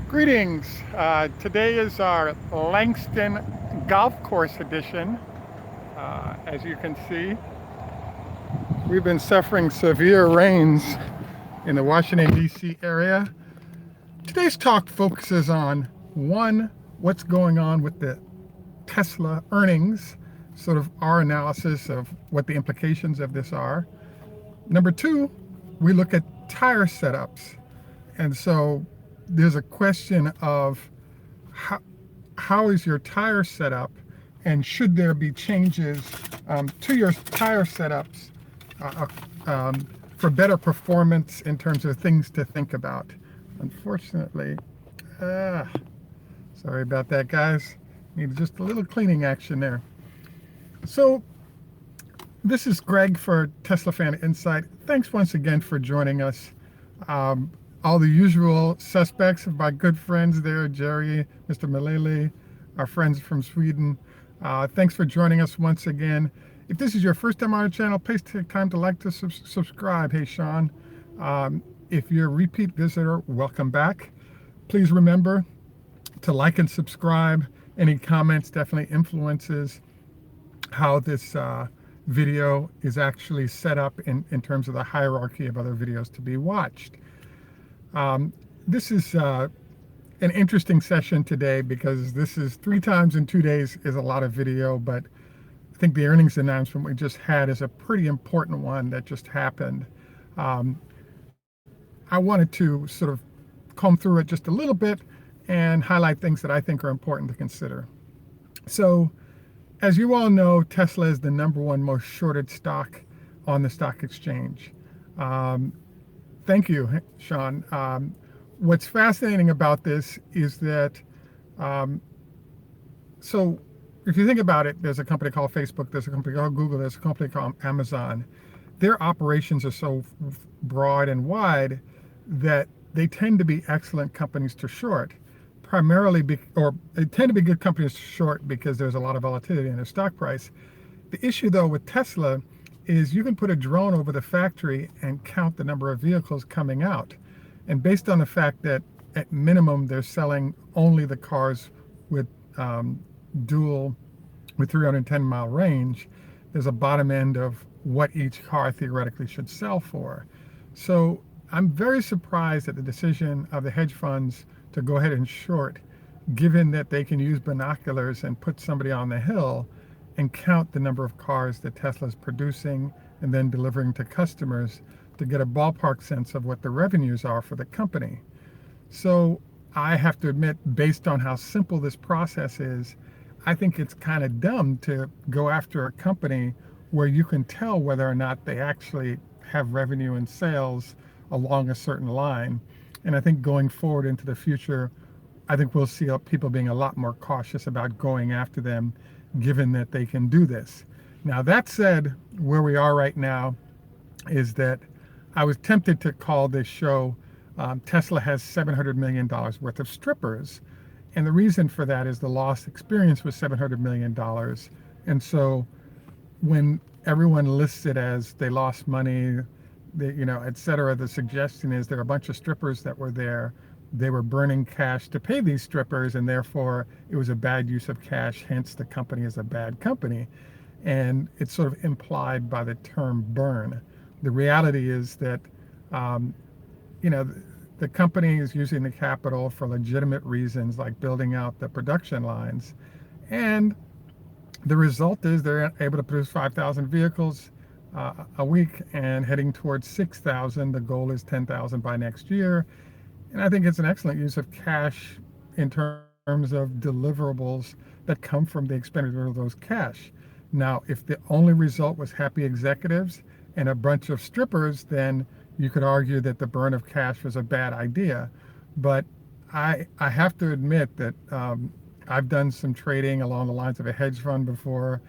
Greetings. Today is our Langston Golf Course edition. As you can see, we've been suffering severe rains in the Washington, D.C. area. Today's talk focuses on one, what's going on with the Tesla earnings, sort of our analysis of what the implications of this are. Number two, we look at tire setups. And so there's a question of how is your tire setup, and should there be changes to your tire setups uh, for better performance in terms of things to think about. Unfortunately, sorry about that, guys. Need just a little cleaning action there. So this is Greg for Tesla Fan Insight. Thanks once again for joining us. All the usual suspects of my good friends there, Jerry, Mr. Malele, our friends from Sweden. Thanks for joining us once again. If this is your first time on our channel, please take time to like to subscribe. Hey, Sean. If you're a repeat visitor, welcome back. Please remember to like and subscribe. Any comments definitely influences how this video is actually set up in terms of the hierarchy of other videos to be watched. This is an interesting session today because this is 3 times in 2 days is a lot of video, but I think the earnings announcement we just had is a pretty important one that just happened. I wanted to sort of comb through it just a little bit and highlight things that I think are important to consider. So, as you all know, Tesla is the #1 most shorted stock on the stock exchange. Thank you, Sean. What's fascinating about this is that, so if you think about it, there's a company called Facebook, there's a company called Google, there's a company called Amazon. Their operations are so broad and wide that they tend to be excellent companies to short, primarily, or they tend to be good companies to short because there's a lot of volatility in their stock price. The issue, though, with Tesla is you can put a drone over the factory and count the number of vehicles coming out. And based on the fact that at minimum they're selling only the cars with dual, with 310-mile range, there's a bottom end of what each car theoretically should sell for. So I'm very surprised at the decision of the hedge funds to go ahead and short, given that they can use binoculars and put somebody on the hill and count the number of cars that Tesla is producing and then delivering to customers to get a ballpark sense of what the revenues are for the company. So I have to admit, based on how simple this process is, I think it's kind of dumb to go after a company where you can tell whether or not they actually have revenue and sales along a certain line. And I think going forward into the future, I think we'll see people being a lot more cautious about going after them, given that they can do this. Now, that said, where we are right now is that I was tempted to call this show Tesla has $700 million worth of strippers. And the reason for that is the loss experience was $700 million. And so when everyone lists it as they lost money, et cetera, the suggestion is there are a bunch of strippers that were there. They were burning cash to pay these strippers, and therefore it was a bad use of cash, hence the company is a bad company. And it's sort of implied by the term burn. The reality is that, the company is using the capital for legitimate reasons like building out the production lines. And the result is they're able to produce 5,000 vehicles a week and heading towards 6,000. The goal is 10,000 by next year. And I think it's an excellent use of cash in terms of deliverables that come from the expenditure of those cash. Now, if the only result was happy executives and a bunch of strippers, then you could argue that the burn of cash was a bad idea. But I have to admit that I've done some trading along the lines of a hedge fund before,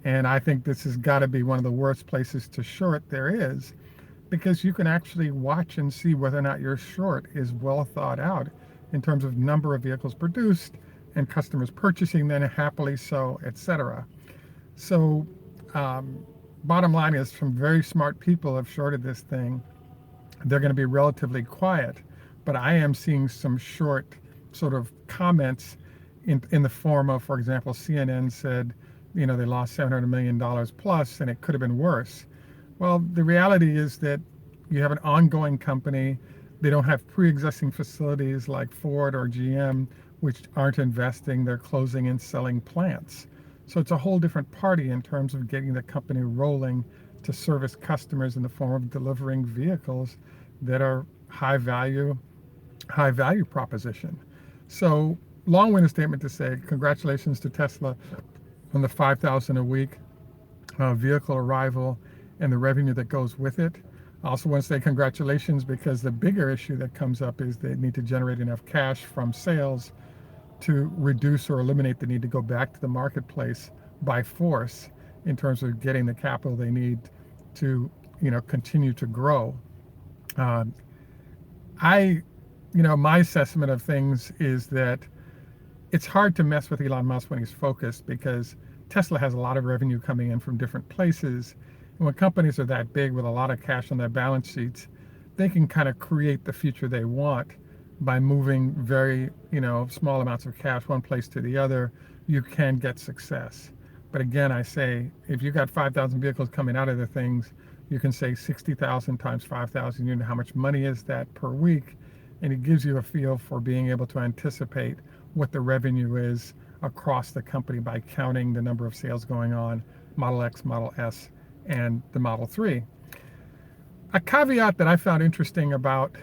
and I think this has got to be one of the worst places to short there is, because you can actually watch and see whether or not your short is well thought out in terms of number of vehicles produced and customers purchasing them happily so, etc. So bottom line is, some very smart people have shorted this thing. They're going to be relatively quiet, but I am seeing some short sort of comments in the form of, for example, CNN said, they lost $700 million plus and it could have been worse. Well, the reality is that you have an ongoing company. They don't have pre-existing facilities like Ford or GM, which aren't investing. They're closing and selling plants. So it's a whole different party in terms of getting the company rolling to service customers in the form of delivering vehicles that are high value proposition. So long-winded statement to say congratulations to Tesla on the 5,000 a week vehicle arrival and the revenue that goes with it. I also want to say congratulations because the bigger issue that comes up is they need to generate enough cash from sales to reduce or eliminate the need to go back to the marketplace by force in terms of getting the capital they need to continue to grow. My assessment of things is that it's hard to mess with Elon Musk when he's focused because Tesla has a lot of revenue coming in from different places. And when companies are that big with a lot of cash on their balance sheets, they can kind of create the future they want by moving very, small amounts of cash one place to the other. You can get success. But again, I say, if you got 5,000 vehicles coming out of the things, you can say 60,000 times 5,000, you know how much money is that per week. And it gives you a feel for being able to anticipate what the revenue is across the company by counting the number of sales going on, Model X, Model S, and the Model 3. A caveat that I found interesting about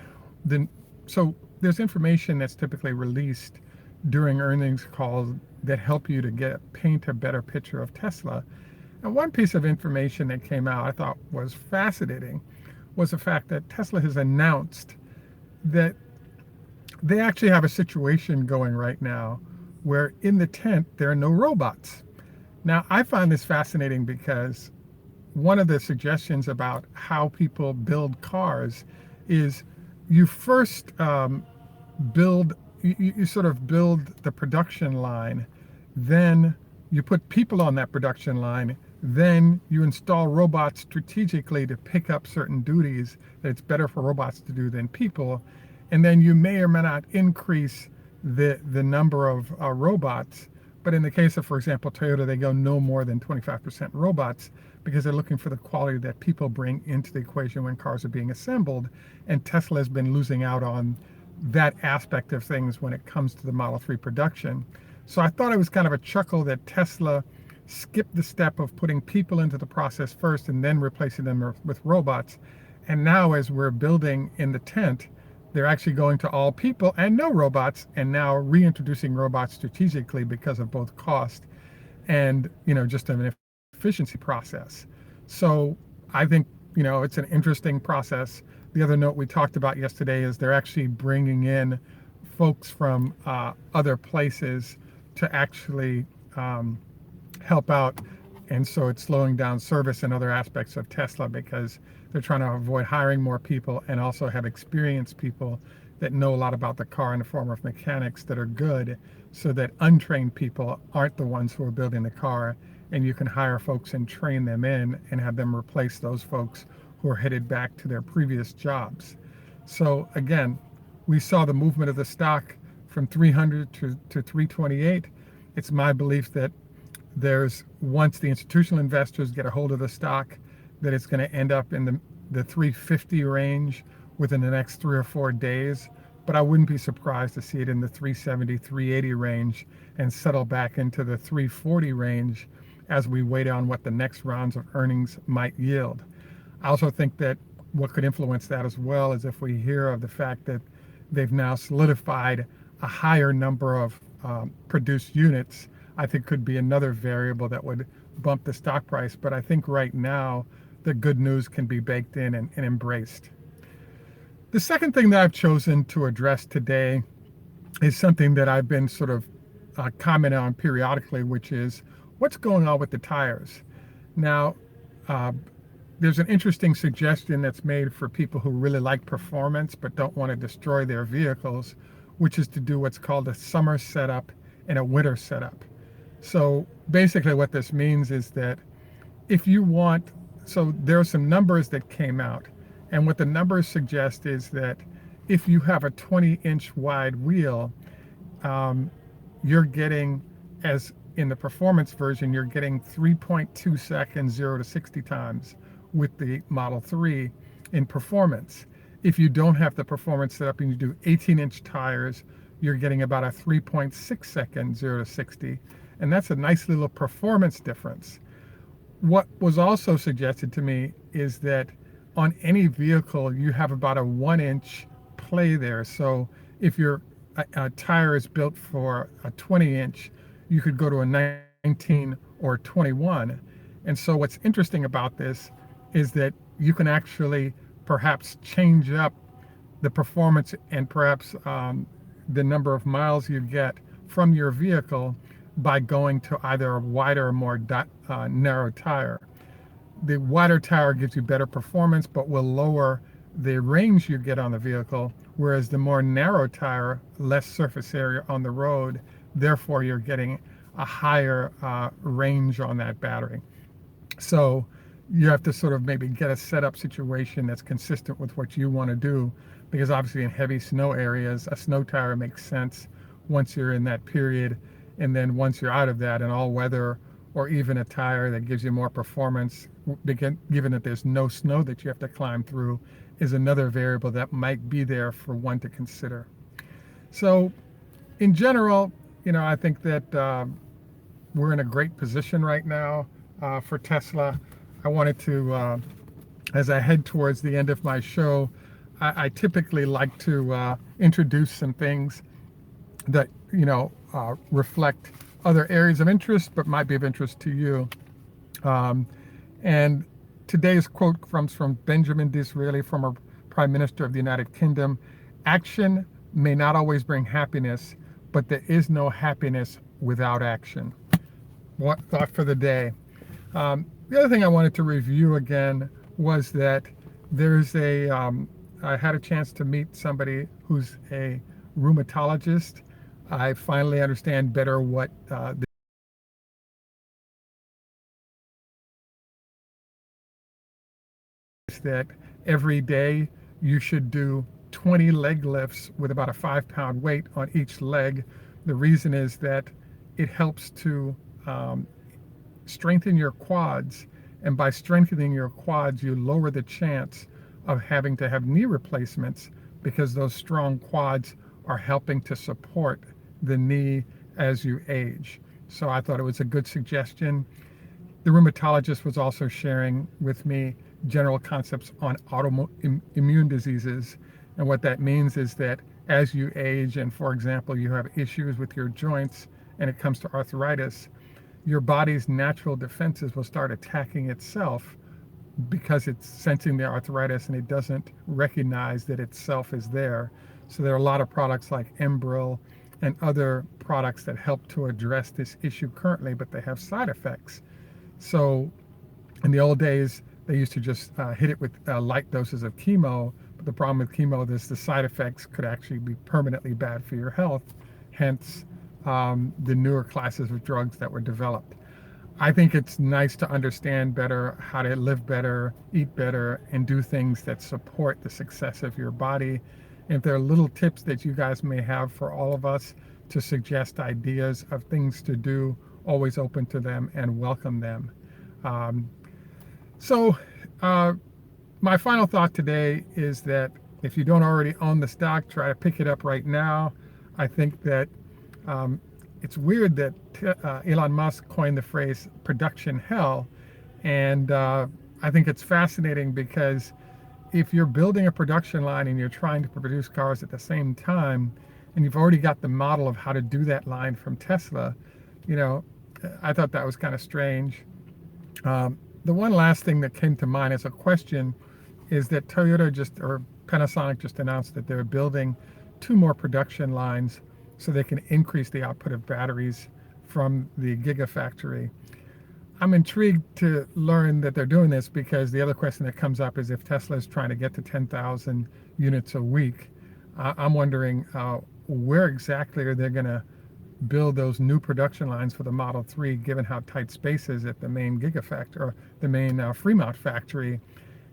so there's information that's typically released during earnings calls that help you to paint a better picture of Tesla. And one piece of information that came out I thought was fascinating was the fact that Tesla has announced that they actually have a situation going right now where in the tent there are no robots. Now, I find this fascinating because one of the suggestions about how people build cars is you first you sort of build the production line, then you put people on that production line, then you install robots strategically to pick up certain duties that it's better for robots to do than people, and then you may or may not increase the number of robots. But in the case of, for example, Toyota, they go no more than 25% robots because they're looking for the quality that people bring into the equation when cars are being assembled. And Tesla has been losing out on that aspect of things when it comes to the Model 3 production. So I thought it was kind of a chuckle that Tesla skipped the step of putting people into the process first and then replacing them with robots. And now as we're building in the tent, they're actually going to all people and no robots, and now reintroducing robots strategically because of both cost and just an efficiency process. So I think it's an interesting process. The other note we talked about yesterday is they're actually bringing in folks from other places to actually help out, and so it's slowing down service and other aspects of Tesla because they're trying to avoid hiring more people and also have experienced people that know a lot about the car in the form of mechanics that are good, so that untrained people aren't the ones who are building the car, and you can hire folks and train them in and have them replace those folks who are headed back to their previous jobs. So again, we saw the movement of the stock from 300 to 328. It's my belief that once the institutional investors get a hold of the stock, that it's going to end up in the 350 range within the next 3 or 4 days. But I wouldn't be surprised to see it in the 370, 380 range and settle back into the 340 range as we wait on what the next rounds of earnings might yield. I also think that what could influence that as well is if we hear of the fact that they've now solidified a higher number of produced units, I think could be another variable that would bump the stock price. But I think right now the good news can be baked in and embraced. The second thing that I've chosen to address today is something that I've been sort of commenting on periodically, which is what's going on with the tires. Now, there's an interesting suggestion that's made for people who really like performance but don't want to destroy their vehicles, which is to do what's called a summer setup and a winter setup. So basically what this means is that if you want, so there are some numbers that came out, and what the numbers suggest is that if you have a 20-inch wide wheel, you're getting, as in the performance version, you're getting 3.2 seconds 0 to 60 times with the Model 3 in performance. If you don't have the performance set up and you do 18-inch tires, you're getting about a 3.6 second 0 to 60. And that's a nice little performance difference. What was also suggested to me is that on any vehicle, you have about a 1-inch play there. So if your a tire is built for a 20-inch, you could go to a 19 or 21. And so what's interesting about this is that you can actually perhaps change up the performance and perhaps the number of miles you get from your vehicle by going to either a wider or more narrow tire. The wider tire gives you better performance but will lower the range you get on the vehicle, whereas the more narrow tire, less surface area on the road, therefore you're getting a higher range on that battery. So you have to sort of maybe get a setup situation that's consistent with what you want to do, because obviously in heavy snow areas, a snow tire makes sense once you're in that period. And then once you're out of that, an all weather or even a tire that gives you more performance, given that there's no snow that you have to climb through, is another variable that might be there for one to consider. So in general, I think that we're in a great position right now for Tesla. I wanted to, as I head towards the end of my show, I typically like to introduce some things that reflect other areas of interest but might be of interest to you. And today's quote comes from Benjamin Disraeli, former Prime Minister of the United Kingdom. Action may not always bring happiness, but there is no happiness without action. What thought for the day? The other thing I wanted to review again was that there's I had a chance to meet somebody who's a rheumatologist. I finally understand better what that every day you should do 20 leg lifts with about a 5-pound weight on each leg. The reason is that it helps to strengthen your quads, and by strengthening your quads, you lower the chance of having to have knee replacements, because those strong quads are helping to support the knee as you age. So I thought it was a good suggestion. The rheumatologist was also sharing with me general concepts on autoimmune diseases. And what that means is that as you age, and for example, you have issues with your joints and it comes to arthritis, your body's natural defenses will start attacking itself because it's sensing the arthritis and it doesn't recognize that itself is there. So there are a lot of products like Embril and other products that help to address this issue currently, but they have side effects. So in the old days, they used to just hit it with light doses of chemo, but the problem with chemo is the side effects could actually be permanently bad for your health, hence the newer classes of drugs that were developed. I think it's nice to understand better how to live better, eat better, and do things that support the success of your body. And if there are little tips that you guys may have for all of us to suggest ideas of things to do, always open to them and welcome them. So my final thought today is that if you don't already own the stock, try to pick it up right now. I think that it's weird that Elon Musk coined the phrase production hell. And I think it's fascinating because if you're building a production line and you're trying to produce cars at the same time, and you've already got the model of how to do that line from Tesla, I thought that was kind of strange. The one last thing that came to mind as a question is that Panasonic just announced that they're building 2 more production lines so they can increase the output of batteries from the Gigafactory. I'm intrigued to learn that they're doing this, because the other question that comes up is if Tesla is trying to get to 10,000 units a week, I'm wondering where exactly are they going to build those new production lines for the Model 3, given how tight space is at the main Gigafactory, or the main Fremont factory.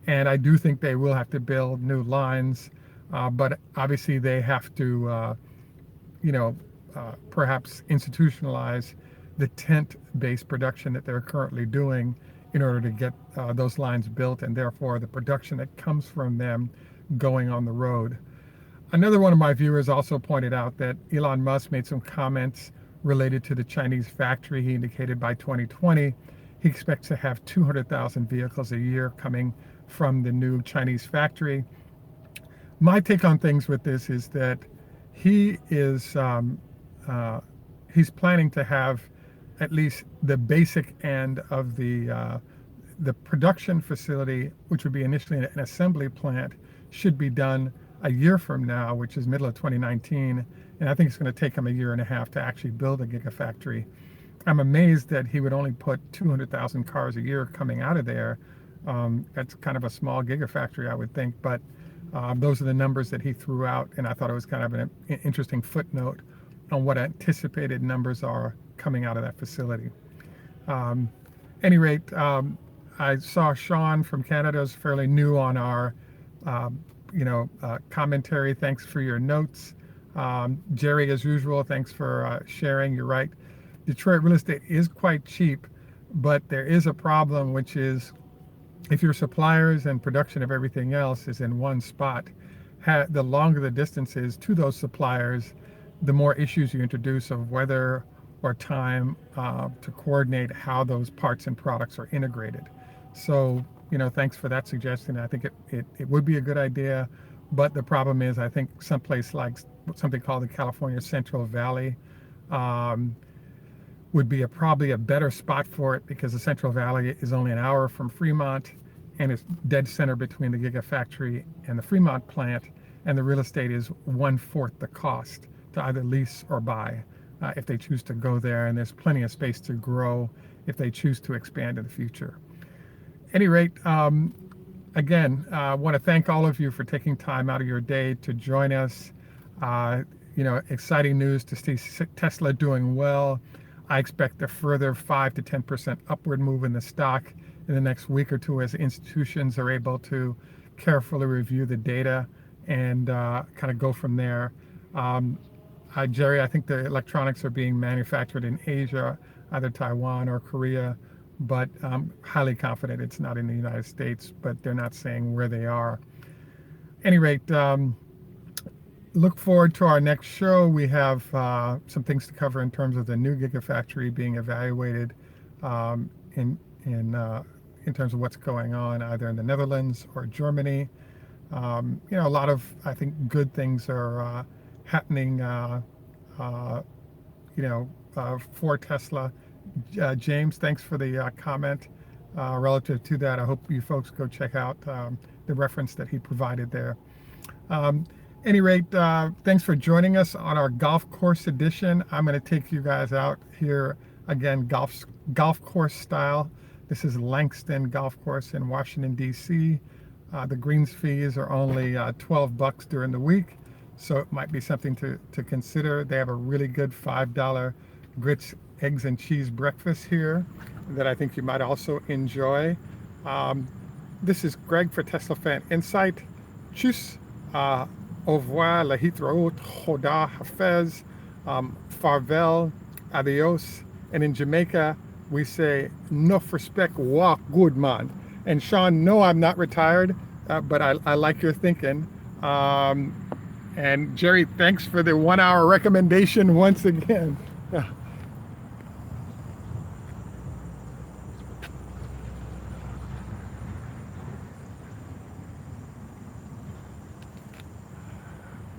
And I do think they will have to build new lines, but obviously they have to, perhaps institutionalize the tent-based production that they're currently doing in order to get those lines built, and therefore the production that comes from them going on the road. Another one of my viewers also pointed out that Elon Musk made some comments related to the Chinese factory. He indicated by 2020 he expects to have 200,000 vehicles a year coming from the new Chinese factory. My take on things with this is that he is he's planning to have at least the basic end of the production facility, which would be initially an assembly plant, should be done a year from now, which is middle of 2019. And I think it's going to take him a year and a half to actually build a gigafactory. I'm amazed that he would only put 200,000 cars a year coming out of there. That's kind of a small gigafactory, I would think, but those are the numbers that he threw out, and I thought it was kind of an interesting footnote on what anticipated numbers are coming out of that facility. Any rate, I saw Sean from Canada is fairly new on our commentary. Thanks for your notes. Jerry, as usual, thanks for sharing. You're right. Detroit real estate is quite cheap, but there is a problem, which is if your suppliers and production of everything else is in one spot, the longer the distance is to those suppliers, the more issues you introduce of weather or time to coordinate how those parts and products are integrated. So, thanks for that suggestion. I think it would be a good idea, but the problem is I think someplace like something called the California Central Valley would be probably a better spot for it, because the Central Valley is only an hour from Fremont and it's dead center between the Gigafactory and the Fremont plant, and the real estate is 1/4 the cost to either lease or buy if they choose to go there, and there's plenty of space to grow if they choose to expand in the future. At any rate, again, I want to thank all of you for taking time out of your day to join us. Exciting news to see Tesla doing well. I expect a further 5 to 10% upward move in the stock in the next week or two as institutions are able to carefully review the data and kind of go from there. Jerry, I think the electronics are being manufactured in Asia, either Taiwan or Korea, but I'm highly confident it's not in the United States, but they're not saying where they are. At any rate, look forward to our next show. We have some things to cover in terms of the new Gigafactory being evaluated in terms of what's going on either in the Netherlands or Germany. A lot of, I think, good things are happening, for Tesla. James, thanks for the comment relative to that. I hope you folks go check out the reference that he provided there. Any rate, thanks for joining us on our golf course edition. I'm going to take you guys out here again, golf course style. This is Langston Golf Course in Washington, D.C. The greens fees are only $12 during the week, so it might be something to consider. They have a really good $5 grits, eggs, and cheese breakfast here that I think you might also enjoy. This is Greg for Tesla Fan Insight. Tschüss. Au revoir, la hitraot, choda hafez, farvel, adios. And in Jamaica, we say, "Nuff respect, walk good man." And Sean, no, I'm not retired, but I like your thinking. And Jerry, thanks for the 1 hour recommendation once again.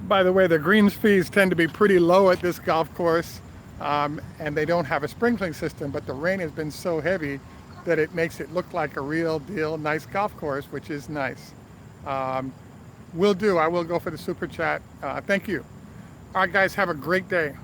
By the way, the greens fees tend to be pretty low at this golf course, and they don't have a sprinkling system, but the rain has been so heavy that it makes it look like a real deal nice golf course, which is nice. Will do. I will go for the super chat. Thank you. All right, guys, have a great day.